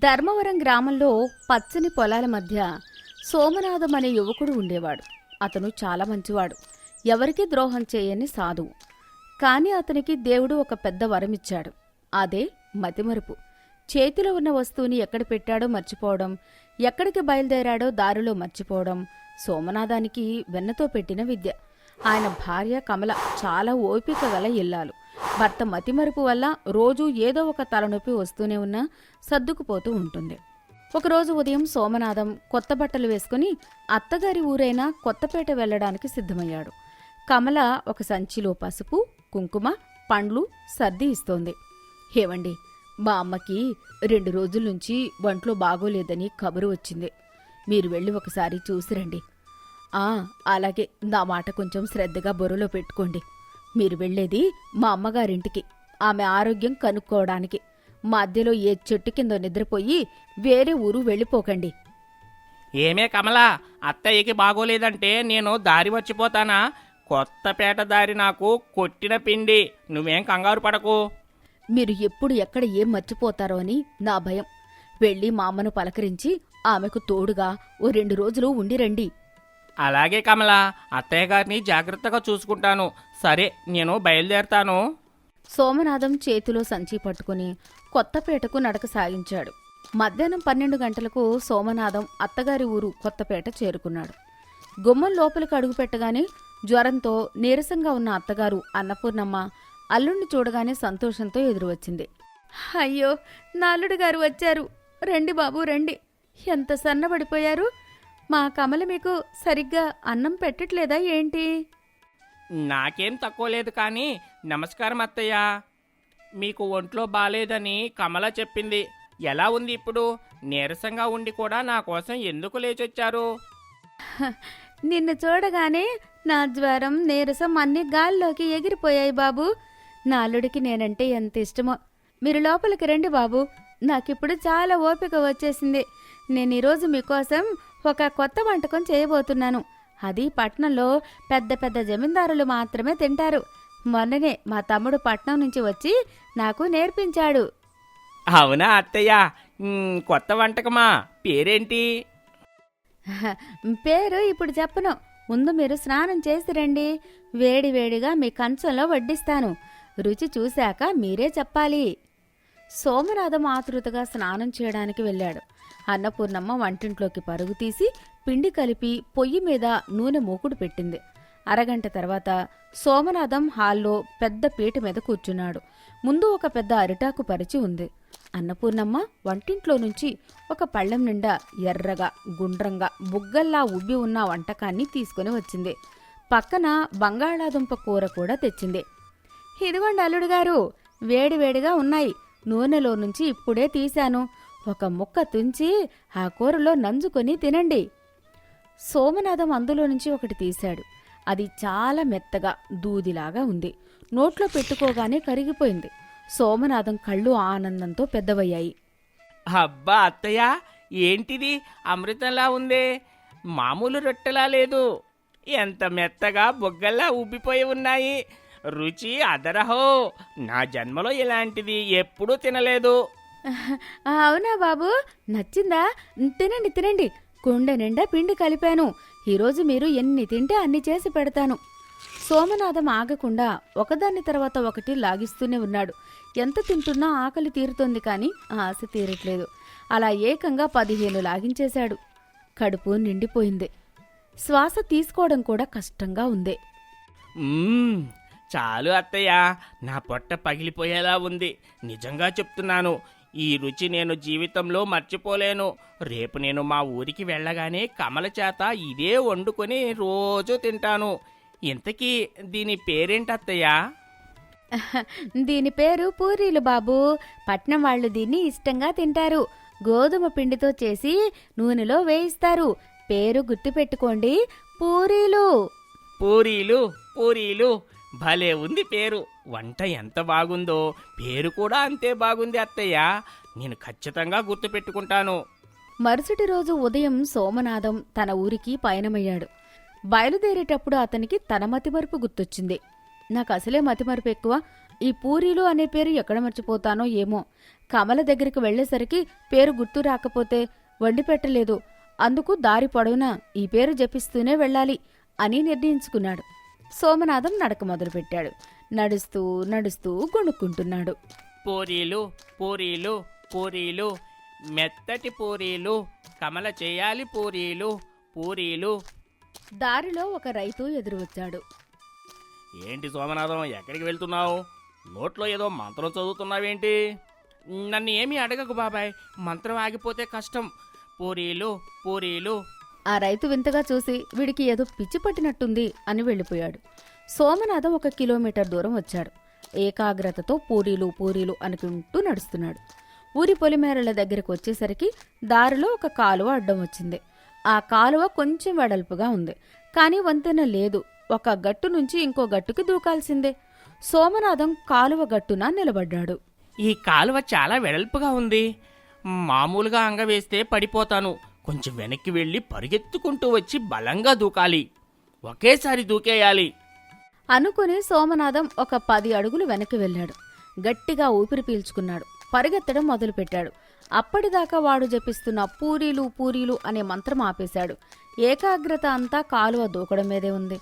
ధర్మవరం గ్రామంలో పచ్చని పొలాల మధ్య సోమనాథం అనే యువకుడు ఉండేవాడు. అతను చాలా మంచివాడు, ఎవరికీ ద్రోహం చేయని సాధువు. కాని అతనికి దేవుడు ఒక పెద్ద వరమిచ్చాడు. అదే మతిమరుపు. చేతిలో ఉన్న వస్తువుని ఎక్కడ పెట్టాడో మర్చిపోవడం, ఎక్కడికి బయలుదేరాడో దారిలో మర్చిపోవడం సోమనాథానికి వెన్నతో పెట్టిన విద్య. ఆయన భార్య కమల చాలా ఓపిక గల ఇల్లాలు. భర్త మతిమరుపు వల్ల రోజూ ఏదో ఒక తలనొప్పి వస్తూనే ఉన్నా సర్దుకుపోతూ ఉంటుంది. ఒకరోజు ఉదయం సోమనాథం కొత్త బట్టలు వేసుకుని అత్తగారి ఊరైన కొత్తపేట వెళ్లడానికి సిద్ధమయ్యాడు. కమల ఒక సంచిలో పసుపు, కుంకుమ, పండ్లు సర్ది ఇస్తోంది. ఏవండి, మా అమ్మకి 2 రోజుల నుంచి వంట్లో బాగోలేదని కబురు వచ్చింది. మీరు వెళ్ళి ఒకసారి చూసిరండి. అలాగే, నా మాట కొంచెం శ్రద్ధగా బుర్రలో పెట్టుకోండి. మీరు వెళ్లేది మా అమ్మగారింటికి, ఆమె ఆరోగ్యం కనుక్కోవడానికి. మధ్యలో ఏ చెట్టు కింద నిద్రపోయి వేరే ఊరు వెళ్ళిపోకండి. ఏమే కమలా, అత్తయ్యకి బాగోలేదంటే నేను దారి వచ్చిపోతానా? కొత్తపేట దారి నాకు కొట్టిన పిండి. నువ్వేం కంగారు పడకు. మీరు ఎప్పుడు ఎక్కడ ఏం మర్చిపోతారో అని నా భయం. వెళ్ళి మా అమ్మను పలకరించి ఆమెకు తోడుగా ఓ 2 రోజులు ఉండిరండి. అలాగే కమలా, అత్తయ్య గారిని జాగ్రత్తగా చూసుకుంటాను. సరే, నేను బయలుదేరతాను. సోమనాథం చేతిలో సంచి పట్టుకుని కొత్తపేటకు నడక సాగించాడు. మధ్యాహ్నం 12 గంటలకు సోమనాథం అత్తగారి ఊరు కొత్తపేట చేరుకున్నాడు. గుమ్మం లోపలికి అడుగుపెట్టగానే జ్వరంతో నీరసంగా ఉన్న అత్తగారు అన్నపూర్ణమ్మ అల్లుణ్ణి చూడగానే సంతోషంతో ఎదురువచ్చింది. అయ్యో, నా అల్లుడు గారు వచ్చారు. రండి బాబు, రండి. ఎంత సన్నబడిపోయారు. మా కమల మీకు సరిగ్గా అన్నం పెట్టట్లేదా ఏంటి? నాకేం తక్కువ లేదు కానీ నమస్కారం అత్తయ్య. మీకు ఒంట్లో బాలేదని కమల చెప్పింది. ఎలా ఉంది ఇప్పుడు? నీరసంగా ఉండి కూడా నా కోసం ఎందుకు లేచొచ్చారు? నిన్ను చూడగానే నా జ్వరం, నీరసం అన్నీ గాల్లోకి ఎగిరిపోయాయి బాబు. నా అల్లుడికి నేనంటే ఎంత ఇష్టమో. మీరు లోపలికి రండి బాబు. నాకిప్పుడు చాలా ఓపిక వచ్చేసింది. నేను ఈరోజు మీకోసం ఒక కొత్త వంటకం చేయబోతున్నాను. అది పట్నంలో పెద్ద పెద్ద జమీందారులు మాత్రమే తింటారు. మొన్ననే మా తమ్ముడు పట్నం నుంచి వచ్చి నాకు నేర్పించాడు. అవునా అత్తయ్య? కొత్త వంటకమా? పేరేంటి? పేరు ఇప్పుడు చెప్పను. ముందు మీరు స్నానం చేసి రండి. వేడి వేడిగా మీ కంచంలో వడ్డిస్తాను. రుచి చూశాక మీరే చెప్పాలి. సోమనాథం ఆతృతగా స్నానం చేయడానికి వెళ్ళాడు. అన్నపూర్ణమ్మ వంటింట్లోకి పరుగు తీసి పిండి కలిపి పొయ్యి మీద నూనె మూకుడు పెట్టింది. అరగంట తర్వాత సోమనాథం హాల్లో పెద్ద పీట మీద కూర్చున్నాడు. ముందు ఒక పెద్ద అరిటాకు పరిచి ఉంది. అన్నపూర్ణమ్మ వంటింట్లో నుంచి ఒక పళ్ళెం నిండా ఎర్రగా, గుండ్రంగా, బుగ్గల్లా ఉబ్బి ఉన్న వంటకాన్ని తీసుకుని వచ్చింది. పక్కన బంగాళాదుంప కూర కూడా తెచ్చింది. ఇదిగోండి అల్లుడు గారు, వేడివేడిగా ఉన్నాయి. నూనెలో నుంచి ఇప్పుడే తీశాను. ఒక ముక్క తుంచి ఆ కూరలో నంజుకొని తినండి. సోమనాథం అందులో నుంచి ఒకటి తీశాడు. అది చాలా మెత్తగా, దూదిలాగా ఉంది. నోట్లో పెట్టుకోగానే కరిగిపోయింది. సోమనాథం కళ్ళు ఆనందంతో పెద్దవయ్యాయి. అబ్బా అత్తయ్య, ఏంటిది? అమృతంలా ఉందే. మామూలు రొట్టెలా లేదు. ఎంత మెత్తగా బొగ్గల్లా ఉబ్బిపోయి ఉన్నాయి. రుచి అదరహో. నా జన్మలో ఇలాంటిది ఎప్పుడూ తినలేదు. అవునా బాబు, నచ్చిందా? తినండి తినండి. కుండ నిండా పిండి కలిపాను. ఈరోజు మీరు ఎన్ని తింటే అన్ని చేసి పెడతాను. సోమనాథం ఆగకుండా ఒకదాన్ని తర్వాత ఒకటి లాగిస్తూనే ఉన్నాడు. ఎంత తింటున్నా ఆకలి తీరుతోంది కానీ ఆశ తీరట్లేదు. అలా ఏకంగా 15 లాగించేశాడు. కడుపు నిండిపోయింది. శ్వాస తీసుకోవడం కూడా కష్టంగా ఉంది. చాలు అత్తయ్య, నా పొట్ట పగిలిపోయేలా ఉంది. నిజంగా చెప్తున్నాను, ఈ రుచి నేను జీవితంలో మర్చిపోలేను. రేపు నేను మా ఊరికి వెళ్ళగానే కమల చేత ఇదే వండుకొని రోజూ తింటాను. ఇంతకీ దీని పేరేంటి అత్తయ్య? దీని పేరు పూరీలు బాబు. పట్నం వాళ్ళు దీన్ని ఇష్టంగా తింటారు. గోధుమ పిండితో చేసి నూనెలో వేయిస్తారు. పేరు గుర్తుపెట్టుకోండి, పూరీలు. పూరీలు పూరీలు, భలే ఉంది పేరు. వంట ఎంత బాగుందో పేరు కూడా అంతే బాగుంది అత్తయ్య. నేను ఖచ్చితంగా గుర్తుపెట్టుకుంటాను. మరుసటి రోజు ఉదయం సోమనాథం తన ఊరికి పయనమయ్యాడు. బయలుదేరేటప్పుడు అతనికి తన మతిమరుపు గుర్తొచ్చింది. నాకు అసలే మతిమరుపు ఎక్కువ. ఈ పూరీలు అనే పేరు ఎక్కడ మర్చిపోతానో ఏమో. కమల దగ్గరికి వెళ్లేసరికి పేరు గుర్తు రాకపోతే వండి పెట్టలేదు. అందుకు దారి పొడవునా ఈ పేరు జపిస్తూనే వెళ్ళాలి అని నిర్ణయించుకున్నాడు. సోమనాథం నడక మొదలుపెట్టాడు. నడుస్తూ నడుస్తూ గొణుక్కుంటున్నాడు. పూరీలు పూరీలు పూరీలు, మెత్తటి పూరీలు, కమల చేయాలి పూరీలు పూరీలు. దారిలో ఒక రైతు ఎదురు వచ్చాడు. ఏంటి సోమనాథం, ఎక్కడికి వెళ్తున్నావు? నోట్లో ఏదో మంత్రం చదువుతున్నావేంటి? నన్ను ఏమీ అడగకు బాబాయ్, మంత్రం ఆగిపోతే కష్టం. పూరీలు పూరీలు. ఆ రైతు వింతగా చూసి వీడికి ఏదో పిచ్చి పట్టినట్టుంది అని వెళ్ళిపోయాడు. సోమనాథం 1 కిలోమీటర్ దూరం వచ్చాడు. ఏకాగ్రతతో పూరీలు పూరీలు అనుకుంటూ నడుస్తున్నాడు. ఊరి పొలిమేరల దగ్గరకు వచ్చేసరికి దారిలో ఒక కాలువ అడ్డం వచ్చింది. ఆ కాలువ కొంచెం వెడల్పుగా ఉంది, కానీ వంతెన లేదు. ఒక గట్టు నుంచి ఇంకో గట్టుకి దూకాల్సిందే. సోమనాథం కాలువ గట్టున నిలబడ్డాడు. ఈ కాలువ చాలా వెడల్పుగా ఉంది. మామూలుగా అంగవేస్తే పడిపోతాను. కొంచెం వెనక్కి వెళ్ళి పరిగెత్తుకుంటూ వచ్చి బలంగా దూకాలి. ఒకేసారి దూకేయాలి అనుకుని సోమనాథం ఒక 10 అడుగులు వెనక్కి వెళ్ళాడు. గట్టిగా ఊపిరి పీల్చుకున్నాడు. పరిగెత్తడం మొదలుపెట్టాడు. అప్పటిదాకా వాడు జపిస్తున్న పూరీలు పూరీలు అనే మంత్రం ఆపేశాడు. ఏకాగ్రత అంతా కాలువ దూకడం మీదే ఉంది.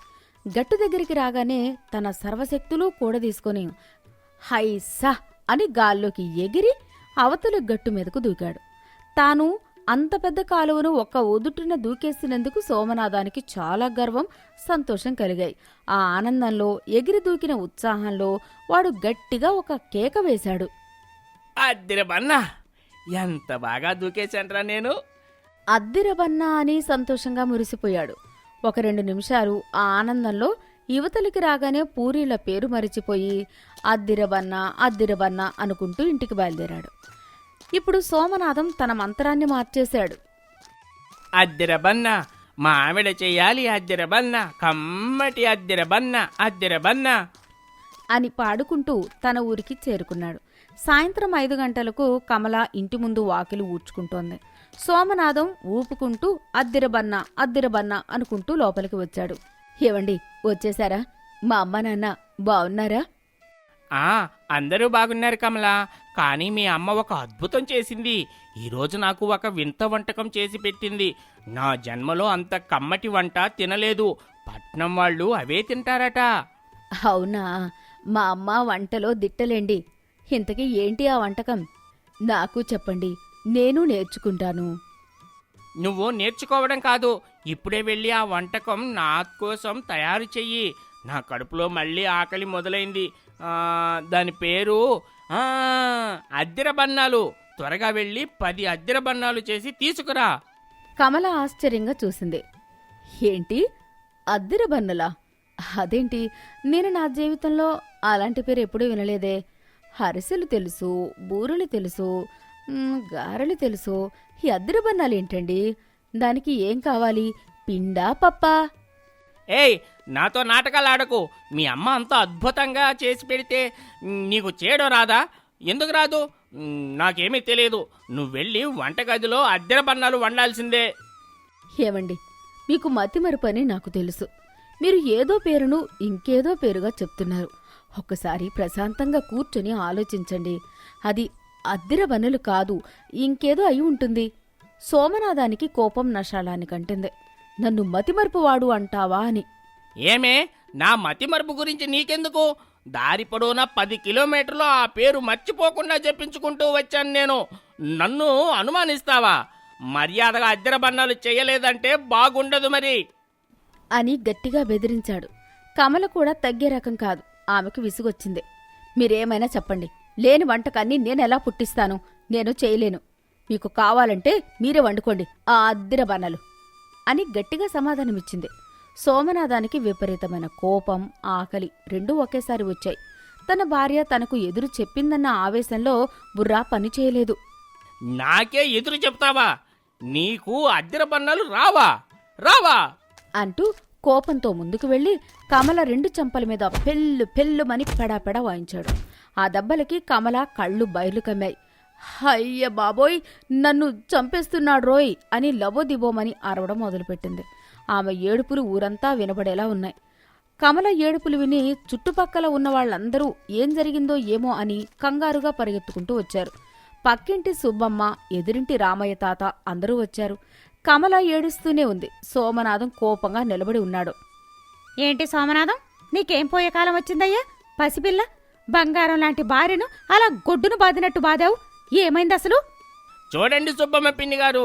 గట్టు దగ్గరికి రాగానే తన సర్వశక్తులు కూడదీసుకొని హైసా అని గాల్లోకి ఎగిరి అవతలి గట్టు మీదకు దూకాడు. తాను అంత పెద్ద కాలువను ఒక్క ఉదుటిన దూకేసినందుకు సోమనాథానికి చాలా గర్వం, సంతోషం కలిగాయి. ఆ ఆనందంలో, ఎగిరి దూకిన ఉత్సాహంలో వాడు గట్టిగా ఒక కేక వేశాడు. అద్దిరబన్నా, ఎంత బాగా దూకేశాన్రా నేను. అద్దిరబన్నా అని సంతోషంగా మురిసిపోయాడు. 1-2 నిమిషాలు ఆ ఆనందంలో యువతలికి రాగానే పూరీల పేరు మరిచిపోయి అద్దిరబన్నా అద్దిరబన్నా అనుకుంటూ ఇంటికి బయలుదేరాడు. ఇప్పుడు సోమనాథం తన మంత్రాన్ని మార్చేశాడు. అద్దిరబన్నా, మా ఆవిడ చెయ్యాలి అద్దిరబన్నా, కమ్మటి అద్దిరబన్నా అద్దిరబన్నా అని పాడుకుంటూ తన ఊరికి చేరుకున్నాడు. సాయంత్రం 5 గంటలకు కమల ఇంటి ముందు వాకిలి ఊడ్చుకుంటోంది. సోమనాథం ఊపుకుంటూ అద్దిరబన్నా అద్దిరబన్నా అనుకుంటూ లోపలికి వచ్చాడు. ఏవండి, వచ్చేశారా? మా అమ్మ నాన్న బావున్నారా? అందరూ బాగున్నారు కమలా. కానీ మీ అమ్మ ఒక అద్భుతం చేసింది. ఈరోజు నాకు ఒక వింత వంటకం చేసి పెట్టింది. నా జన్మలో అంత కమ్మటి వంట తినలేదు. పట్నం వాళ్ళు అవే తింటారట. అవునా? మా అమ్మ వంటలో దిట్టలేండి. ఇంతకీ ఏంటి ఆ వంటకం? నాకు చెప్పండి, నేను నేర్చుకుంటాను. నువ్వు నేర్చుకోవడం కాదు, ఇప్పుడే వెళ్ళి ఆ వంటకం నా కోసం తయారు చెయ్యి. నా కడుపులో మళ్ళీ ఆకలి మొదలైంది. దాని పేరు అద్దిరబన్నాలు. త్వరగా వెళ్ళి 10 అద్దిరబన్నాలు చేసి తీసుకురా. కమల ఆశ్చర్యంగా చూసింది. ఏంటి, అద్దిరబన్నలా? అదేంటి, నేను నా జీవితంలో అలాంటి పేరు ఎప్పుడూ వినలేదే. అరిసెలు తెలుసు, బూరెలు తెలుసు, గారెలు తెలుసు. ఈ అద్దిరబన్నాలేంటండి? దానికి ఏం కావాలి? పిండా పప్పా? ఏయ్, నాతో నాటకాలు ఆడకు. మీ అమ్మ అంత అద్భుతంగా చేసి పెడితే నీకు చేయడం రాదా? ఎందుకు రాదు? నాకేమీ తెలియదు. నువ్వు వెళ్ళి వంటగదిలో అద్దిరబన్నాలు వండాల్సిందే. ఏమండి, మీకు మతిమరుపని నాకు తెలుసు. మీరు ఏదో పేరును ఇంకేదో పేరుగా చెప్తున్నారు. ఒక్కసారి ప్రశాంతంగా కూర్చొని ఆలోచించండి. అది అద్దిరబన్నులు కాదు, ఇంకేదో అయి ఉంటుంది. సోమనాథానికి కోపం నషాలానికంటింది. నన్ను మతిమరుపువాడు అంటావా అని. ఏమే, నా మతిమరుపు గురించి నీకెందుకు? దారి పొడవునా 10 కిలోమీటర్లు ఆ పేరు మర్చిపోకుండా చెప్పించుకుంటూ వచ్చాను నేను. నన్ను అనుమానిస్తావా? మర్యాదగా అద్దిరబన్నాలు చేయలేదంటే బాగుండదు మరి అని గట్టిగా బెదిరించాడు. కమల కూడా తగ్గే రకం కాదు. ఆమెకు విసుగొచ్చింది. మీరేమైనా చెప్పండి, లేని వంటకాన్ని నేనెలా పుట్టిస్తాను? నేను చేయలేను. మీకు కావాలంటే మీరే వండుకోండి ఆ అద్దిరబన్నాలు అని గట్టిగా సమాధానమిచ్చింది. సోమనాథానికి విపరీతమైన కోపం, ఆకలి రెండూ ఒకేసారి వచ్చాయి. తన భార్య తనకు ఎదురు చెప్పిందన్న ఆవేశంలో బుర్రా పని చేయలేదు. నాకే ఎదురు చెప్తావా? నీకు అద్దిరబన్నాలు రావా రావా అంటూ కోపంతో ముందుకు వెళ్లి కమల 2 చెంపల మీద పెళ్ళు పెళ్ళుమని పెడాపెడా వాయించాడు. ఆ దెబ్బలకి కమల కళ్ళు బయలు కమ్మాయి. అయ్య బాబోయ్, నన్ను చంపేస్తున్నాడు రోయ్ అని లబోదిబోమని అరవడం మొదలుపెట్టింది. ఆమె ఏడుపులు ఊరంతా వినబడేలా ఉన్నాయి. కమల ఏడుపులు విని చుట్టుపక్కల ఉన్న వాళ్ళందరూ ఏం జరిగిందో ఏమో అని కంగారుగా పరిగెత్తుకుంటూ వచ్చారు. పక్కింటి సుబ్బమ్మ, ఎదురింటి రామయ్య తాత అందరూ వచ్చారు. కమల ఏడుస్తూనే ఉంది. సోమనాథం కోపంగా నిలబడి ఉన్నాడు. ఏంటి సోమనాథం, నీకేం పోయే కాలం వచ్చిందయ్యా? పసిపిల్ల బంగారం లాంటి భార్యను అలా గొడ్డును బాదినట్టు బాదావు. ఏమైంది అసలు? చూడండి సుబ్బమ్మ పిన్ని గారు,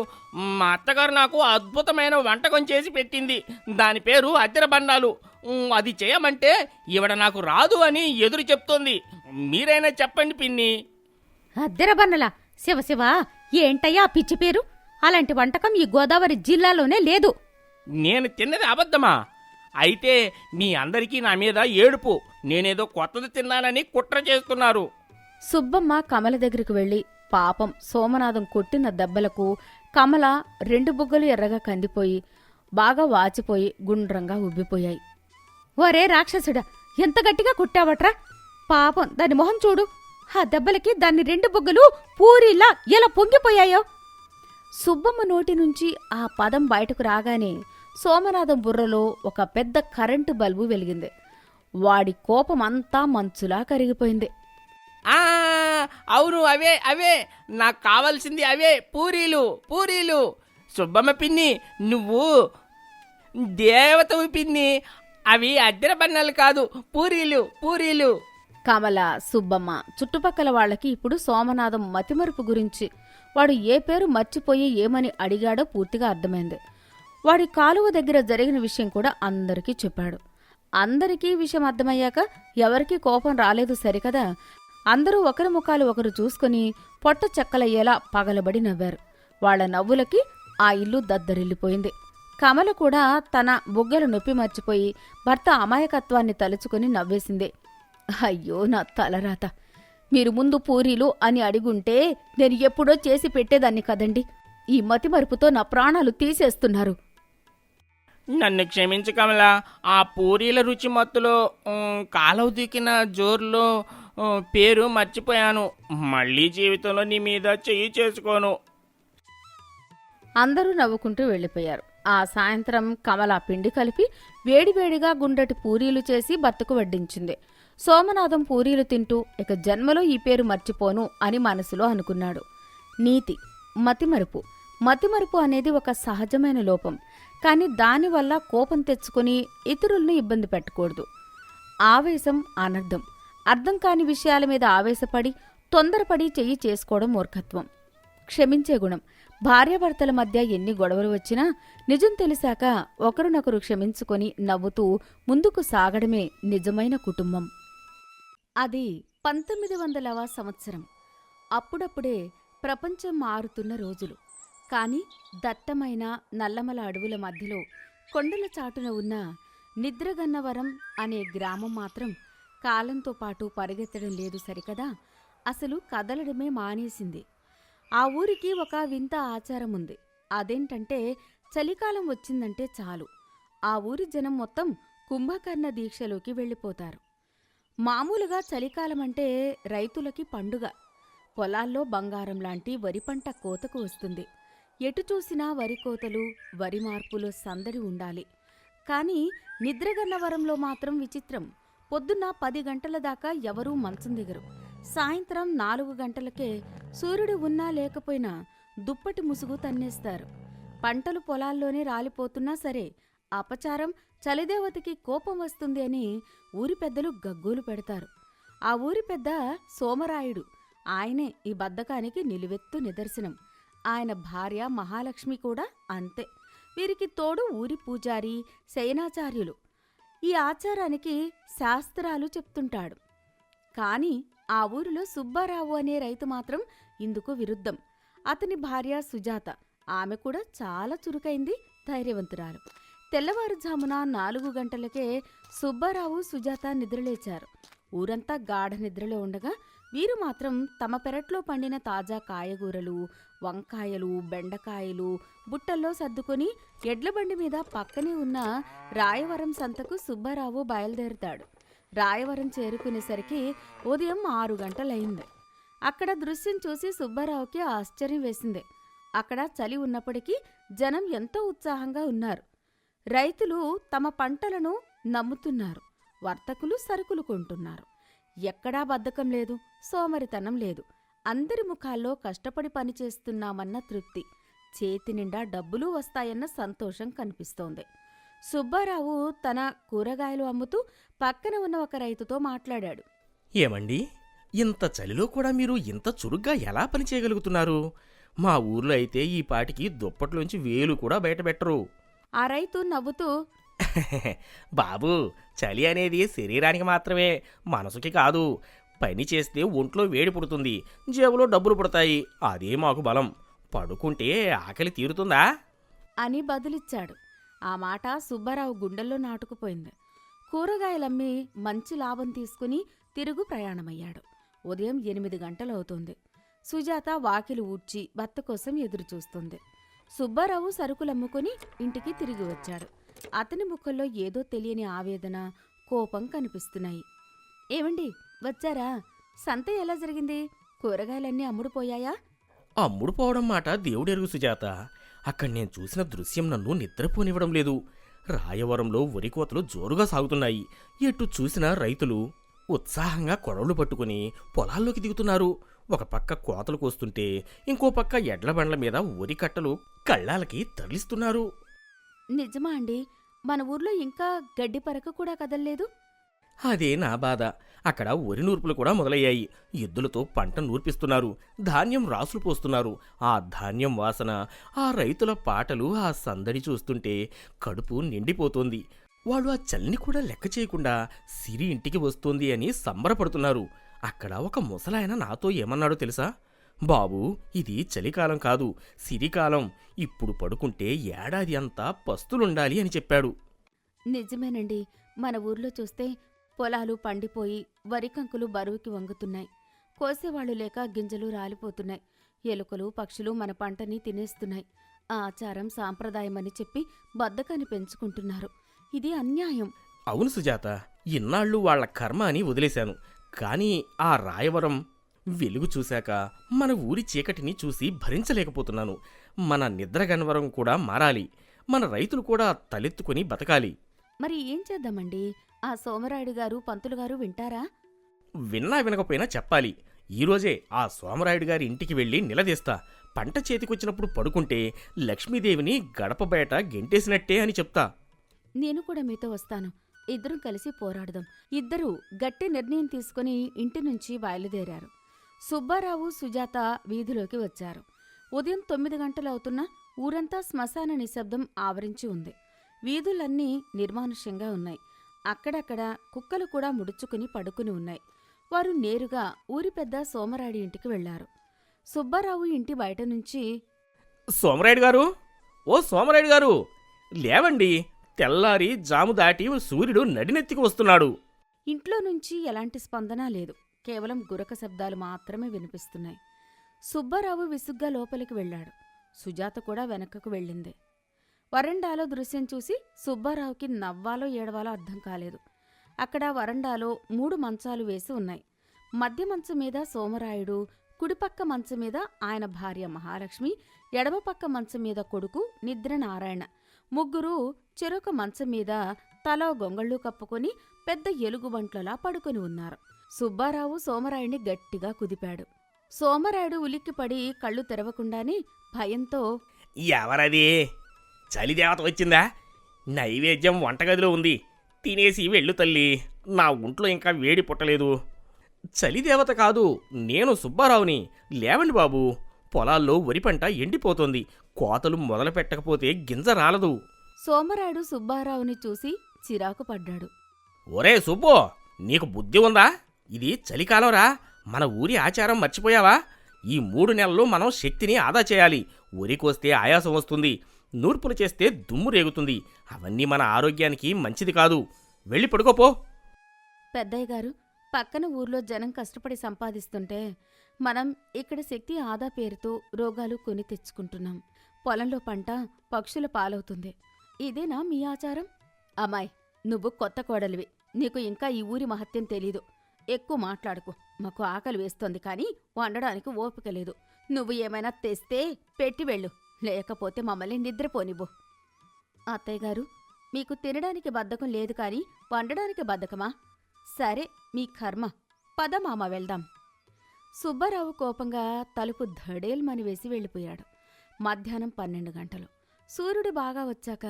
మా అత్తగారు నాకు అద్భుతమైన వంటకం చేసి పెట్టింది. దాని పేరు అద్దెర బండాలు. అది చేయమంటే ఈవిడ నాకు రాదు అని ఎదురు చెప్తోంది. మీరైనా చెప్పండి పిన్ని. అద్దెరబన్నలా? శివశివ, ఏంటయ్యా ఆ పిచ్చి పేరు? అలాంటి వంటకం ఈ గోదావరి జిల్లాలోనే లేదు. నేను తిన్నది అబద్ధమా? అయితే మీ అందరికీ నా మీద ఏడుపు. నేనేదో కొత్తది తిన్నానని కుట్ర చేస్తున్నారు. సుబ్బమ్మ కమల దగ్గరికి వెళ్లి, పాపం సోమనాథం కొట్టిన దెబ్బలకు కమల 2 బుగ్గలు ఎర్రగా కందిపోయి బాగా వాచిపోయి గుండ్రంగా ఉబ్బిపోయాయి. ఒరే రాక్షసుడా, ఎంత గట్టిగా కుట్టావట్రా? పాపం దాని మొహం చూడు. ఆ దెబ్బలకి దాన్ని 2 బుగ్గలు పూరిలా ఎలా పొంగిపోయాయో. సుబ్బమ్మ నోటి నుంచి ఆ పదం బయటకు రాగానే సోమనాథం బుర్రలో ఒక పెద్ద కరెంటు బల్బు వెలిగింది. వాడి కోపమంతా మంచులా కరిగిపోయింది. ఆ అవును, అవే అవే నాకు కావాల్సింది, అవే పూరీలు పూరీలు. సుబ్బమ్మ పిన్ని, నువ్వు దేవతవి పిన్ని. అవి అద్దెర బన్నాలు కాదు, పూరీలు పూరీలు. కమల, సుబ్బమ్మ, చుట్టుపక్కల వాళ్ళకి ఇప్పుడు సోమనాథం మతిమరుపు గురించి, వాడు ఏ పేరు మర్చిపోయి ఏమని అడిగాడో పూర్తిగా అర్థమైంది. వాడి కాలువ దగ్గర జరిగిన విషయం కూడా అందరికీ చెప్పాడు. అందరికీ విషయం అర్థమయ్యాక ఎవరికీ కోపం రాలేదు సరికదా. అందరూ ఒకరి ముఖాలు ఒకరు చూసుకుని పొట్ట చెక్కలయ్యేలా పగలబడి నవ్వారు. వాళ్ల నవ్వులకి ఆ ఇల్లు దద్దరిల్లిపోయింది. కమల కూడా తన బుగ్గలు నొప్పి మర్చిపోయి భర్త అమాయకత్వాన్ని తలుచుకుని నవ్వేసింది. అయ్యో నా తలరాత! మీరు ముందు పూరీలు అని అడిగుంటే నేను ఎప్పుడో చేసి పెట్టేదాన్ని కదండి. ఈ మతిమరుపుతో నా ప్రాణాలు తీసేస్తున్నారు. నన్ను క్షమించు కమల. ఆ పూరీల రుచి మత్తులో కాలవ దిక్కిన జోరులో పేరు మర్చిపోయాను. మళ్ళీ జీవితంలో నీ మీద చెయ్యి చేసుకోను. అందరూ నవ్వుకుంటూ వెళ్ళిపోయారు. ఆ సాయంత్రం కమల పిండి కలిపి వేడివేడిగా గుండ్రటి పూరీలు చేసి భర్తకు వడ్డించింది. సోమనాథం పూరీలు తింటూ ఇక జన్మలో ఈ పేరు మర్చిపోను అని మనసులో అనుకున్నాడు. నీతి: మతిమరుపు. మతిమరుపు అనేది ఒక సహజమైన లోపం. కాని దానివల్ల కోపం తెచ్చుకుని ఇతరులను ఇబ్బంది పెట్టకూడదు. ఆవేశం అనర్థం. అర్థం కాని విషయాల మీద ఆవేశపడి తొందరపడి చెయ్యి చేసుకోవడం మూర్ఖత్వం. క్షమించే గుణం. భార్యాభర్తల మధ్య ఎన్ని గొడవలు వచ్చినా నిజం తెలిసాక ఒకరినొకరు క్షమించుకొని నవ్వుతూ ముందుకు సాగడమే నిజమైన కుటుంబం. అది 1900వ సంవత్సరం. అప్పుడప్పుడే ప్రపంచం మారుతున్న రోజులు. కాని దట్టమైన నల్లమల అడవుల మధ్యలో కొండల చాటున ఉన్న నిద్రగన్నవరం అనే గ్రామం మాత్రం కాలంతో పాటు పరిగెత్తడం లేదు సరికదా, అసలు కదలడమే మానేసింది. ఆ ఊరికి ఒక వింత ఆచారం ఉంది. అదేంటంటే చలికాలం వచ్చిందంటే చాలు ఆ ఊరి జనం మొత్తం కుంభకర్ణ దీక్షలోకి వెళ్ళిపోతారు. మామూలుగా చలికాలమంటే రైతులకి పండుగ. పొలాల్లో బంగారం లాంటి వరి పంట కోతకు వస్తుంది. ఎటు చూసినా వరి కోతలు, వరి మార్పులు సందడి ఉండాలి. కాని నిద్రగన్నవరంలో మాత్రం విచిత్రం. పొద్దున్న 10 గంటల దాకా ఎవరూ మంచం దిగరు. సాయంత్రం 4 గంటలకే సూర్యుడు ఉన్నా లేకపోయినా దుప్పటి ముసుగు తన్నేస్తారు. పంటలు పొలాల్లోనే రాలిపోతున్నా సరే అపచారం, చలిదేవతకి కోపం వస్తుంది అని ఊరి పెద్దలు గగ్గోలు పెడతారు. ఆ ఊరి పెద్ద సోమరాయుడు. ఆయనే ఈ బద్ధకానికి నిలువెత్తు నిదర్శనం. ఆయన భార్య మహాలక్ష్మి కూడా అంతే. వీరికి తోడు ఊరి పూజారి, శయనాచార్యులు. ఈ ఆచారానికి శాస్త్రాలు చెప్తుంటాడు. కాని ఆ ఊరిలో సుబ్బారావు అనే రైతు మాత్రం ఇందుకు విరుద్ధం. అతని భార్య సుజాత. ఆమె కూడా చాలా చురుకైంది, ధైర్యవంతురాలు. తెల్లవారుజామున 4 గంటలకే సుబ్బారావు, సుజాత నిద్రలేచారు. ఊరంతా గాఢ నిద్రలో ఉండగా వీరు మాత్రం తమ పెరట్లో పండిన తాజా కాయగూరలు, వంకాయలు, బెండకాయలు బుట్టల్లో సర్దుకొని ఎడ్లబండి మీద పక్కనే ఉన్న రాయవరం సంతకు సుబ్బారావు బయలుదేరుతాడు. రాయవరం చేరుకునేసరికి ఉదయం 6 గంటలయింది. అక్కడ దృశ్యం చూసి సుబ్బారావుకి ఆశ్చర్యం వేసింది. అక్కడ చలి ఉన్నప్పటికీ జనం ఎంతో ఉత్సాహంగా ఉన్నారు. రైతులు తమ పంటలను నమ్ముతున్నారు. వర్తకులు సరుకులు కొంటున్నారు. ఎక్కడా బద్ధకం లేదు, సోమరితనం లేదు. అందరి ముఖాల్లో కష్టపడి పనిచేస్తున్నామన్న తృప్తి, చేతి నిండా డబ్బులు వస్తాయన్న సంతోషం కనిపిస్తోంది. సుబ్బారావు తన కూరగాయలు అమ్ముతూ పక్కన ఉన్న ఒక రైతుతో మాట్లాడాడు. ఏమండి, ఇంత చలిలో కూడా మీరు ఇంత చురుగ్గా ఎలా పని చేయగలుగుతున్నారు? మా ఊర్లో అయితే ఈ పాటికి దుప్పట్లోంచి వేలు కూడా బయటపెట్టరు. ఆ రైతు నవ్వుతూ, బాబూ, చలి అనేది శరీరానికి మాత్రమే, మనసుకి కాదు. పని చేస్తే ఒంట్లో వేడి పుడుతుంది, జేబులో డబ్బులు పుడతాయి. అదే మాకు బలం. పడుకుంటే ఆకలి తీరుతుందా అని బదులిచ్చాడు. ఆ మాట సుబ్బారావు గుండెల్లో నాటుకుపోయింది. కూరగాయలమ్మి మంచి లాభం తీసుకుని తిరుగు ప్రయాణమయ్యాడు. ఉదయం 8 గంటలవుతుంది. సుజాత వాకిలి ఊడ్చి భర్త కోసం ఎదురుచూస్తుంది. సుబ్బారావు సరుకులమ్ముకుని ఇంటికి తిరిగి వచ్చాడు. అతని ముఖంలో ఏదో తెలియని ఆవేదన, కోపం కనిపిస్తున్నాయి. ఏమండి, వచ్చారా? సంత ఎలా జరిగింది? కూరగాయలన్నీ అమ్ముడుపోయాయా? అమ్ముడుపోవడం మాట దేవుడెరుగు సుజాత. అక్కడ నేను చూసిన దృశ్యం నన్ను నిద్రపోనివ్వడం లేదు. రాయవరంలో వరి కోతలు జోరుగా సాగుతున్నాయి. ఎటు చూసినా రైతులు ఉత్సాహంగా కొడవలు పట్టుకుని పొలాల్లోకి దిగుతున్నారు. ఒక పక్క కోతలు కోస్తుంటే ఇంకో పక్క ఎడ్ల బండ్ల మీద వరి కట్టలు కళ్ళాలకి తరలిస్తున్నారు. నిజమా అండి? మన ఊర్లో ఇంకా గడ్డి పరక కూడా కదల్లేదు. అదే నా బాధ. అక్కడ వరి నూర్పులు కూడా మొదలయ్యాయి. ఎద్దులతో పంట నూర్పిస్తున్నారు, ధాన్యం రాసులు పోస్తున్నారు. ఆ ధాన్యం వాసన, ఆ రైతుల పాటలు, ఆ సందడి చూస్తుంటే కడుపు నిండిపోతోంది. వాళ్ళు ఆ చల్ని కూడా లెక్క చేయకుండా సిరి ఇంటికి వస్తోంది అని సంబరపడుతున్నారు. అక్కడ ఒక ముసలాయన నాతో ఏమన్నాడో తెలుసా? బాబూ, ఇది చలికాలం కాదు, సిరికాలం. ఇప్పుడు పడుకుంటే ఏడాది అంతా పస్తులుండాలి అని చెప్పాడు. నిజమేనండి. మన ఊర్లో చూస్తే పొలాలు పండిపోయి వరికంకులు బరువుకి వంగుతున్నాయి. కోసేవాళ్లు లేక గింజలు రాలిపోతున్నాయి. ఎలుకలు, పక్షులు మన పంటని తినేస్తున్నాయి. ఆచారం, సాంప్రదాయమని చెప్పి బద్ధకాన్ని పెంచుకుంటున్నారు. ఇది అన్యాయం. అవును సుజాత, ఇన్నాళ్ళు వాళ్ల కర్మ అని వదిలేశాను. కాని ఆ రాయవరం వెలుగు చూశాక మన ఊరి చీకటిని చూసి భరించలేకపోతున్నాను. మన నిద్రగన్వరం కూడా మారాలి. మన రైతులు కూడా తలెత్తుకుని బతకాలి. మరి ఏం చేద్దామండి? ఆ సోమరాయుడు గారు, పంతులు గారు వింటారా? విన్నా వినకపోయినా చెప్పాలి. ఈరోజే ఆ సోమరాయుడు గారి ఇంటికి వెళ్ళి నిలదీస్తా. పంట చేతికొచ్చినప్పుడు పడుకుంటే లక్ష్మీదేవిని గడప బయట గెంటేసినట్టే అని చెప్తా. నేను కూడా మీతో వస్తాను. ఇద్దరం కలిసి పోరాడదాం. ఇద్దరూ గట్టి నిర్ణయం తీసుకుని ఇంటి నుంచి బయలుదేరారు. సుబ్బారావు, సుజాత వీధిలోకి వచ్చారు. ఉదయం 9 గంటలవుతున్నా ఊరంతా శ్మశాన నిశ్శబ్దం ఆవరించి ఉంది. వీధులన్నీ నిర్మానుష్యంగా ఉన్నాయి. అక్కడక్కడ కుక్కలు కూడా ముడుచుకుని పడుకుని ఉన్నాయి. వారు నేరుగా ఊరి పెద్ద సోమరాయుడి ఇంటికి వెళ్లారు. సుబ్బారావు ఇంటి బయట నుంచి, సోమరాయుడు గారు, ఓ సోమరాయుడు గారు, లేవండి. తెల్లారి జాము దాటి సూర్యుడు నడినెత్తికి వస్తున్నాడు. ఇంట్లో నుంచి ఎలాంటి స్పందన లేదు. కేవలం గురక శబ్దాలు మాత్రమే వినిపిస్తున్నాయి. సుబ్బారావు విసుగ్గా లోపలికి వెళ్లాడు. సుజాత కూడా వెనకకు వెళ్ళింది. వరండాలో దృశ్యం చూసి సుబ్బారావుకి నవ్వాలో ఏడవాలో అర్థం కాలేదు. అక్కడ వరండాలో 3 మంచాలు వేసి ఉన్నాయి. మధ్య మంచం మీద సోమరాయుడు, కుడిపక్క మంచం మీద ఆయన భార్య మహాలక్ష్మి, ఎడమపక్క మంచం మీద కొడుకు నిద్రనారాయణ. ముగ్గురు చెరొక మంచం మీద తలో గొంగళ్ళు కప్పుకొని పెద్ద ఎలుగుబంట్లలా పడుకొని ఉన్నారు. సుబ్బారావు సోమరాయుడిని గట్టిగా కుదిపాడు. సోమరాయుడు ఉలిక్కిపడి కళ్ళు తెరవకుండానే భయంతో, ఎవరది? చలిదేవత వచ్చిందా? నైవేద్యం వంటగదిలో ఉంది, తినేసి వెళ్ళు తల్లి. నా ఒంట్లో ఇంకా వేడి పుట్టలేదు. చలిదేవత కాదు, నేను సుబ్బారావుని. లేవండి బాబూ, పొలాల్లో వరి పంట ఎండిపోతోంది. కోతలు మొదలు పెట్టకపోతే గింజ రాలదు. సోమరాయుడు సుబ్బారావుని చూసి చిరాకు పడ్డాడు. ఒరే సుబ్బో, నీకు బుద్ధి ఉందా? ఇది చలికాలంరా. మన ఊరి ఆచారం మర్చిపోయావా? ఈ 3 నెలలు మనం శక్తిని ఆదా చేయాలి. వరికొస్తే ఆయాసం వస్తుంది, నూర్పులు చేస్తే దుమ్ము రేగుతుంది. అవన్నీ మన ఆరోగ్యానికి మంచిది కాదు. వెళ్ళి పడుకోపో. పెద్దయ్య గారు, పక్కన ఊర్లో జనం కష్టపడి సంపాదిస్తుంటే మనం ఇక్కడ శక్తి ఆదా పేరుతో రోగాలు కొని తెచ్చుకుంటున్నాం. పొలంలో పంట పక్షుల పాలవుతుంది. ఇదేనా మీ ఆచారం? అమ్మాయ్, నువ్వు కొత్త కోడలివి. నీకు ఇంకా ఈ ఊరి మహత్యం తెలీదు. ఎక్కువ మాట్లాడుకో. మాకు ఆకలి వేస్తోంది కానీ వండడానికి ఓపిక లేదు. నువ్వు ఏమైనా తెస్తే పెట్టి వెళ్ళు, లేకపోతే మమ్మల్ని నిద్రపోనివ్వు. అత్తయ్య గారు, మీకు తినడానికి బద్ధకం లేదు కాని వండడానికి బద్ధకమా? సరే, మీ కర్మ. పద మామ వెళ్దాం. సుబ్బారావు కోపంగా తలుపు ధడేల్మని వేసి వెళ్ళిపోయాడు. మధ్యాహ్నం 12 గంటలు. సూర్యుడు బాగా వచ్చాక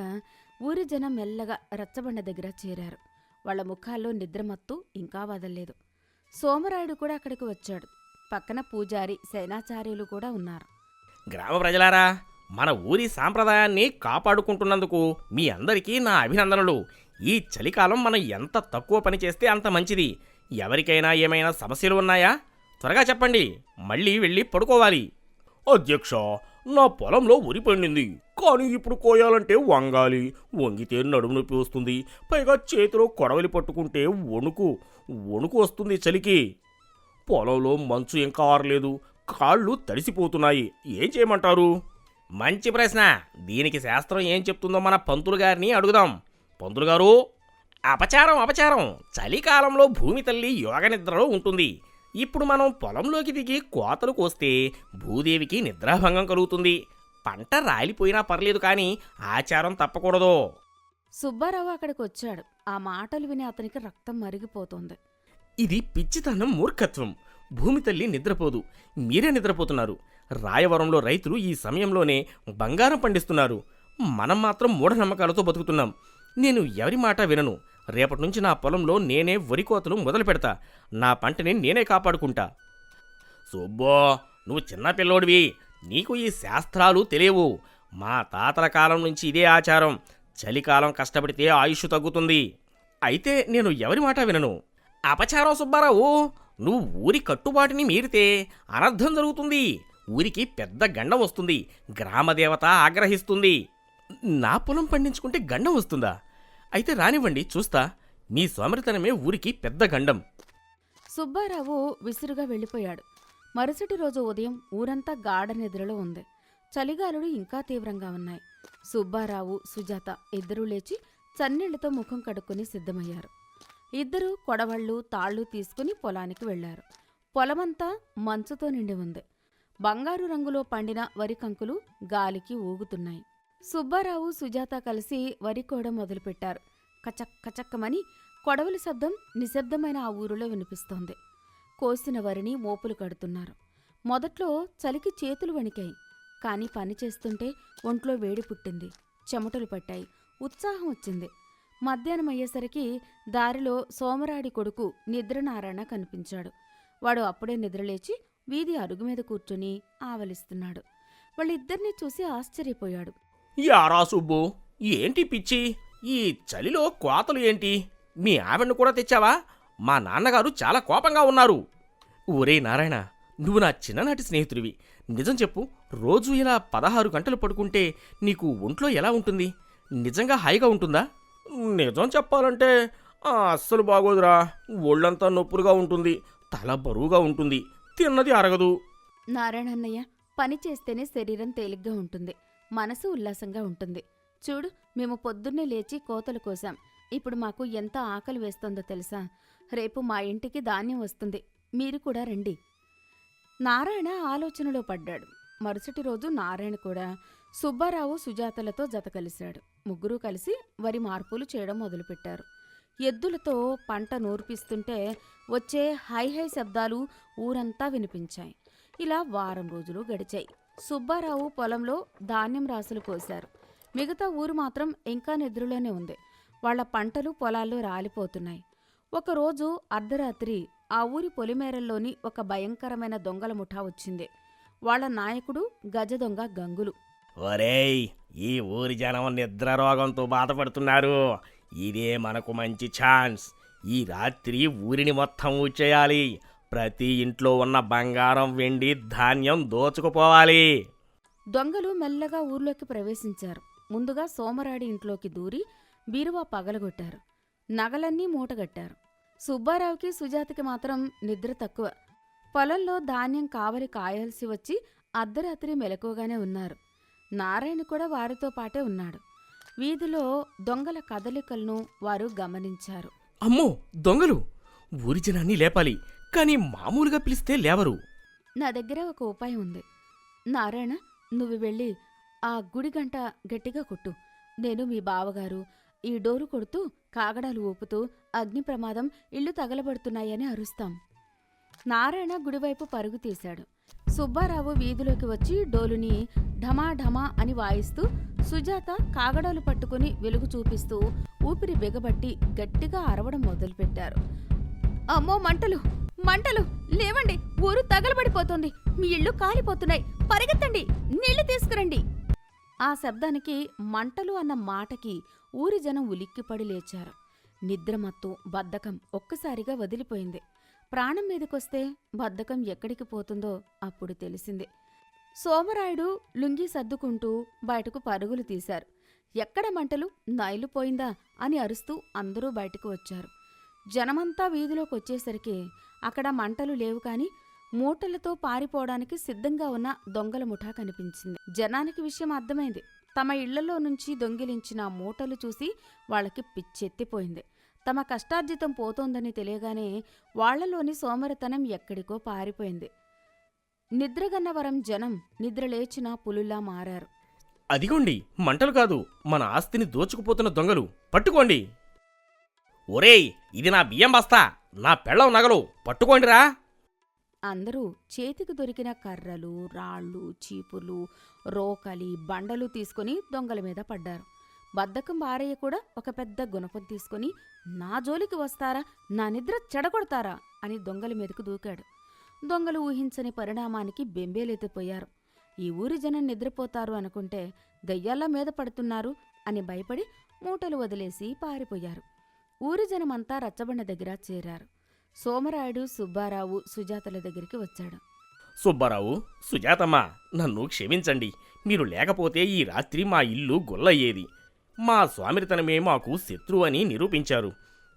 ఊరి జనం మెల్లగా రచ్చబండ దగ్గర చేరారు. వాళ్ల ముఖాల్లో నిద్రమత్తు ఇంకా వదల్లేదు. సోమరాయుడు కూడా అక్కడికి వచ్చాడు. పక్కన పూజారి, సేనాచార్యులు కూడా ఉన్నారు. గ్రామ ప్రజలారా, మన ఊరి సాంప్రదాయాన్ని కాపాడుకుంటున్నందుకు మీ అందరికీ నా అభినందనలు. ఈ చలికాలం మనం ఎంత తక్కువ పని చేస్తే అంత మంచిది. ఎవరికైనా ఏమైనా సమస్యలు ఉన్నాయా? త్వరగా చెప్పండి, మళ్ళీ వెళ్ళి పడుకోవాలి. అధ్యక్ష, నా పొలంలో వరి పండింది, కానీ ఇప్పుడు కోయాలంటే వంగాలి. వంగితే నడుము నొప్పి వస్తుంది. పైగా చేతిలో కొడవలి పట్టుకుంటే వణుకు వస్తుంది చలికి. పొలంలో మంచు ఇంకా ఆరలేదు, కాళ్ళు తడిసిపోతున్నాయి. ఏం చేయమంటారు? మంచి ప్రశ్న. దీనికి శాస్త్రం ఏం చెప్తుందో మన పంతులు గారిని అడుగుదాం. పంతులు గారు, అపచారం. చలికాలంలో భూమి తల్లి యోగ నిద్రలో ఉంటుంది. ఇప్పుడు మనం పొలంలోకి దిగి కోతలు కోస్తే భూదేవికి నిద్రాభంగం కలుగుతుంది. పంట రాలిపోయినా పర్లేదు, కానీ ఆచారం తప్పకూడదు. సుబ్బారావు అక్కడికి వచ్చాడు. ఆ మాటలు విని అతనికి రక్తం మరిగిపోతోంది. ఇది పిచ్చితనం, మూర్ఖత్వం. భూమి తల్లి నిద్రపోదు, మీరే నిద్రపోతున్నారు. రాయవరంలో రైతులు ఈ సమయంలోనే బంగారం పండిస్తున్నారు. మనం మాత్రం మూఢనమ్మకాలతో బతుకుతున్నాం. నేను ఎవరి మాట వినను. రేపటి నుంచి నా పొలంలో నేనే వరి కోతలు మొదలు పెడతా. నా పంటని నేనే కాపాడుకుంటా. సుబ్బో, నువ్వు చిన్న పిల్లోడివి, నీకు ఈ శాస్త్రాలు తెలియవు. మా తాతల కాలం నుంచి ఇదే ఆచారం. చలికాలం కష్టపడితే ఆయుష్ తగ్గుతుంది. అయితే నేను ఎవరి మాట వినను. అపచారం సుబ్బారావు. నువ్వు ఊరి కట్టుబాటుని మీరితే అనర్థం జరుగుతుంది. ఊరికి పెద్ద గండం వస్తుంది. గ్రామదేవత ఆగ్రహిస్తుంది. నా పొలం పండించుకుంటే గండం వస్తుందా? అయితే రానివ్వండి, చూస్తా. మీ సోమరితనమే ఊరికి పెద్ద గండం. సుబ్బారావు విసురుగా వెళ్ళిపోయాడు. మరుసటి రోజు ఉదయం ఊరంతా గాఢ నిద్రలో ఉంది. చలిగాలులు ఇంకా తీవ్రంగా ఉన్నాయి. సుబ్బారావు, సుజాత ఇద్దరూ లేచి చన్నీళ్లతో ముఖం కడుక్కుని సిద్ధమయ్యారు. ఇద్దరూ కొడవళ్ళు, తాళ్ళు తీసుకుని పొలానికి వెళ్లారు. పొలమంతా మంచుతో నిండి ఉంది. బంగారు రంగులో పండిన వరి కంకులు గాలికి ఊగుతున్నాయి. సుబ్బారావు, సుజాత కలిసి వరి కోయడం మొదలుపెట్టారు. కచక్ కచక్కమని కొడవలి శబ్దం నిశ్శబ్దమైన ఆ ఊరిలో వినిపిస్తోంది. కోసిన వరిని మోపులు కడుతున్నారు. మొదట్లో చలికి చేతులు వణికాయి. కాని పని చేస్తుంటే ఒంట్లో వేడి పుట్టింది. చెమటలు పట్టాయి. ఉత్సాహం వచ్చింది. మధ్యాహ్నమయ్యేసరికి దారిలో సోమరాడి కొడుకు నిద్రనారాయణ కనిపించాడు. వాడు అప్పుడే నిద్రలేచి వీధి అరుగు మీద కూర్చుని ఆవలిస్తున్నాడు. వాళ్ళిద్దరినీ చూసి ఆశ్చర్యపోయాడు. యారా సుబ్బు, ఏంటి పిచ్చి? ఈ చలిలో కోతలు ఏంటి? మీ ఆవిడను కూడా తెచ్చావా? మా నాన్నగారు చాలా కోపంగా ఉన్నారు. ఒరే నారాయణ, నువ్వు నా చిన్ననాటి స్నేహితుడివి. నిజం చెప్పు, రోజు ఇలా 16 గంటలు పడుకుంటే నీకు ఒంట్లో ఎలా ఉంటుంది? నిజంగా హాయిగా ఉంటుందా? నిజం చెప్పాలంటే అస్సలు బాగోదురా. ఒళ్ళంతా నొప్పులుగా ఉంటుంది, తల బరువుగా ఉంటుంది, తిన్నది అరగదు. నారాయణన్నయ్య, పని చేస్తేనే శరీరం తేలిగ్గా ఉంటుంది, మనసు ఉల్లాసంగా ఉంటుంది. చూడు, మేము పొద్దున్నే లేచి కోతలు కోసాం. ఇప్పుడు మాకు ఎంత ఆకలి వేస్తోందో తెలుసా? రేపు మా ఇంటికి ధాన్యం వస్తుంది, మీరు కూడా రండి. నారాయణ ఆలోచనలో పడ్డాడు. మరుసటి రోజు నారాయణ కూడా సుబ్బారావు, సుజాతలతో జత కలిశాడు. ముగ్గురూ కలిసి వరి మార్పులు చేయడం మొదలుపెట్టారు. ఎద్దులతో పంట నూర్పిస్తుంటే వచ్చే హై హై శబ్దాలు ఊరంతా వినిపించాయి. ఇలా వారం రోజులు గడిచాయి. సుబ్బారావు పొలంలో ధాన్యం రాసులు కోశారు. మిగతా ఊరు మాత్రం ఇంకా నిద్రలోనే ఉంది. వాళ్ల పంటలు పొలాల్లో రాలిపోతున్నాయి. ఒకరోజు అర్ధరాత్రి ఆ ఊరి పొలిమేరల్లోని ఒక భయంకరమైన దొంగల ముఠా వచ్చింది. వాళ్ల నాయకుడు గజ దొంగ గంగులు. ఒరేయ్, ఈ ఊరి జనం నిద్ర రోగంతో బాధపడుతున్నారు. ఇదే మనకు మంచి ఛాన్స్. ఈ రాత్రి ఊరిని మొత్తం ఊడ్చేయాలి. ప్రతి ఇంట్లో ఉన్న బంగారం, వెండి, ధాన్యం దోచుకుపోవాలి. దొంగలు మెల్లగా ఊర్లోకి ప్రవేశించారు. ముందుగా సోమరాడి ఇంట్లోకి దూరి బీరువా పగలగొట్టారు. నగలన్నీ మూటగట్టారు. సుబ్బారావుకి, సుజాతకి మాత్రం నిద్ర తక్కువ. పొలంలో ధాన్యం కావలి కాయాల్సి వచ్చి అర్ధరాత్రి మెలకువగానే ఉన్నారు. నారాయణ కూడా వారితో పాటే ఉన్నాడు. వీధిలో దొంగల కదలికలను వారు గమనించారు. అమ్మో, దొంగలు! ఊరి జనాన్ని లేపాలి, కానీ మామూలుగా పిలిస్తే లేవరు. నా దగ్గర ఒక ఉపాయం ఉంది. నారాయణ, నువ్వు వెళ్ళి ఆ గుడి గంట గట్టిగా కొట్టు. నేను, మీ బావగారు, ఈ డోరు కొడుతూ కాగడాలు ఊపుతూ అగ్ని ప్రమాదం, ఇల్లు తగలబడుతున్నాయని అరుస్తాం. నారాయణ గుడివైపు పరుగు తీశాడు. సుబ్బారావు వీధిలోకి వచ్చి డోలుని ఢమా ఢమా అని వాయిస్తూ, సుజాత కాగడాలు పట్టుకుని వెలుగు చూపిస్తూ ఊపిరి బిగబట్టి గట్టిగా అరవడం మొదలుపెట్టారు. అమ్మో, మంటలు మంటలు! లేవండి, ఊరు తగలబడిపోతుంది, మీ ఇళ్ళు కాలిపోతున్నాయి, పరిగెత్తండి, నీళ్లు తీసుకురండి. ఆ శబ్దానికి, మంటలు అన్న మాటకి ఊరి జనం ఉలిక్కిపడి లేచారు. నిద్రమత్తు, బద్ధకం ఒక్కసారిగా వదిలిపోయింది. ప్రాణం మీదకొస్తే బద్ధకం ఎక్కడికి పోతుందో అప్పుడు తెలిసింది. సోమరాయుడు లుంగీ సర్దుకుంటూ బయటకు పరుగులు తీశారు. ఎక్కడ మంటలు? నైలు పోయిందా అని అరుస్తూ అందరూ బయటకు వచ్చారు. జనమంతా వీధిలోకొచ్చేసరికి అక్కడ మంటలు లేవు కాని మూటలతో పారిపోవడానికి సిద్ధంగా ఉన్న దొంగల ముఠా కనిపించింది. జనానికి విషయం అర్థమైంది. తమ ఇళ్లలో నుంచి దొంగిలించిన మూటలు చూసి వాళ్ళకి పిచ్చెత్తిపోయింది. తమ కష్టార్జితం పోతోందని తెలియగానే వాళ్లలోని సోమరితనం ఎక్కడికో పారిపోయింది. నిద్రగన్నవరం జనం నిద్రలేచిన పులుల్లా మారారు. అదిగోండి, మంటలు కాదు, మన ఆస్తిని దోచుకుపోతున్న దొంగలు, పట్టుకోండి. ఒరేయ్, ఇది నా బియ్యం బస్తా, నా పెళ్ళం నగలు, పట్టుకోండిరా. అందరూ చేతికి దొరికిన కర్రలు, రాళ్ళు, చీపులు, రోకలి, బండలు తీసుకుని దొంగల మీద పడ్డారు. బద్ధకం బారయ్య కూడా ఒక పెద్ద గుణపం తీసుకుని, నా జోలికి వస్తారా, నా నిద్ర చెడగొడతారా అని దొంగల మీదకు దూకాడు. దొంగలు ఊహించని పరిణామానికి బెంబేలెత్తిపోయారు. ఈ ఊరి జనం నిద్రపోతారు అనుకుంటే దయ్యాల మీద పడుతున్నారు అని భయపడి మూటలు వదిలేసి పారిపోయారు. ఊరి జనమంతా రచ్చబండ దగ్గర చేరారు. సోమరాయుడు, సుబ్బారావు, సుజాతల దగ్గరికి వచ్చాడు. సుబ్బారావు, సుజాతమ్మ, నన్ను క్షమించండి. మీరు లేకపోతే ఈ రాత్రి మా ఇల్లు గొల్లయ్యేది. మా స్వామిరితనమే మాకు శత్రువు అని నిరూపించారు.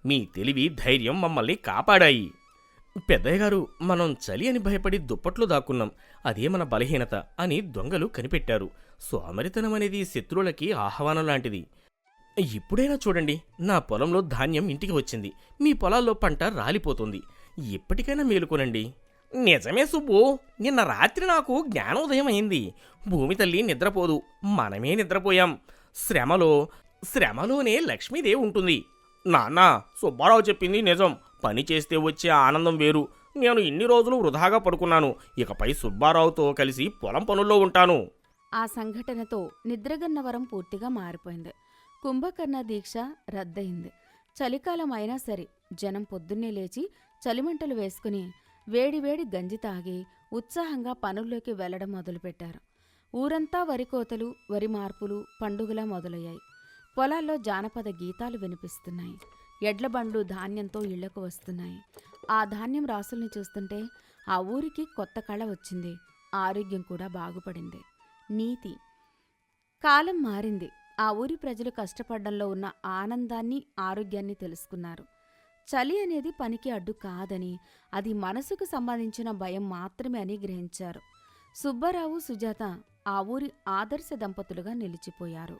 మీ తెలివి, ధైర్యం మమ్మల్ని కాపాడాయి. పెద్దయ్యగారు, మనం చలి అని భయపడి దుప్పట్లు దాక్కున్నాం, అదే మన బలహీనత అని దొంగలు కనిపెట్టారు. సోమరితనమనేది శత్రువులకి ఆహ్వానం లాంటిది. ఇప్పుడైనా చూడండి, నా పొలంలో ధాన్యం ఇంటికి వచ్చింది, మీ పొలాల్లో పంట రాలిపోతుంది. ఇప్పటికైనా మేలుకోనండి. నిజమే సుబ్బు, నిన్న రాత్రి నాకు జ్ఞానోదయం అయింది. భూమి తల్లి నిద్రపోదు, మనమే నిద్రపోయాం. శ్రమలోనే లక్ష్మీదేవి ఉంటుంది. నాన్న, సుబ్బారావు చెప్పింది నిజం. పని చేస్తే వచ్చే ఆనందం వేరు. నేను ఇన్ని రోజులు వృధాగా పడుకున్నాను. ఇకపై సుబ్బారావుతో కలిసి పొలం పనుల్లో ఉంటాను. ఆ సంఘటనతో నిద్రగన్నవరం పూర్తిగా మారిపోయింది. కుంభకర్ణ దీక్ష రద్దయింది. చలికాలం అయినా సరే జనం పొద్దున్నే లేచి చలిమంటలు వేసుకుని వేడివేడి గంజి తాగి ఉత్సాహంగా పనుల్లోకి వెళ్లడం మొదలుపెట్టారు. ఊరంతా వరికోతలు, వరి మార్పులు, పండుగలా మొదలయ్యాయి. పొలాల్లో జానపద గీతాలు వినిపిస్తున్నాయి. ఎడ్లబండ్లు ధాన్యంతో ఇళ్లకు వస్తున్నాయి. ఆ ధాన్యం రాసుల్ని చూస్తుంటే ఆ ఊరికి కొత్త కళ వచ్చింది. ఆరోగ్యం కూడా బాగుపడింది. నీతి. కాలం మారింది. ఆ ఊరి ప్రజలు కష్టపడ్డంలో ఉన్న ఆనందాన్ని, ఆరోగ్యాన్ని తెలుసుకున్నారు. చలి అనేది పనికి అడ్డు కాదని, అది మనసుకు సంబంధించిన భయం మాత్రమే అని గ్రహించారు. సుబ్బారావు, సుజాత ఆ ఊరి ఆదర్శ దంపతులుగా నిలిచిపోయారు.